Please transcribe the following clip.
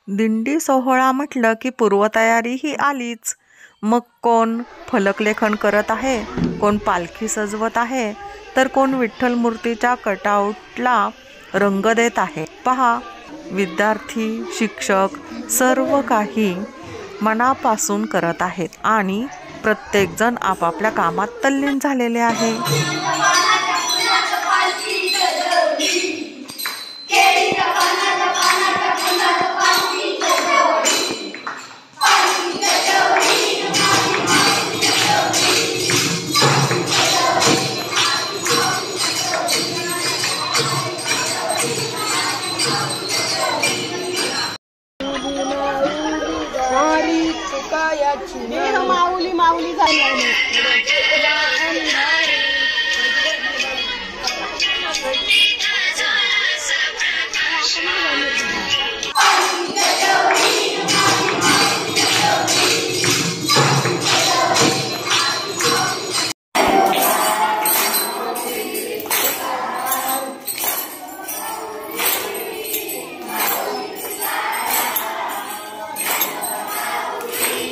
दिंडी सोहळा म्हटलं की पूर्वतयारी ही आलीच. मग कोण फलकलेखन करत आहे, कोण पालखी सजवत आहे, तर कोण विठ्ठल मूर्तीच्या कटआउटला रंग देत आहे. पहा, विद्यार्थी, शिक्षक सर्व काही मनापासून करत आहेत आणि प्रत्येकजण आपापल्या कामात तल्लीन झालेले आहे. माऊली माऊली झाली.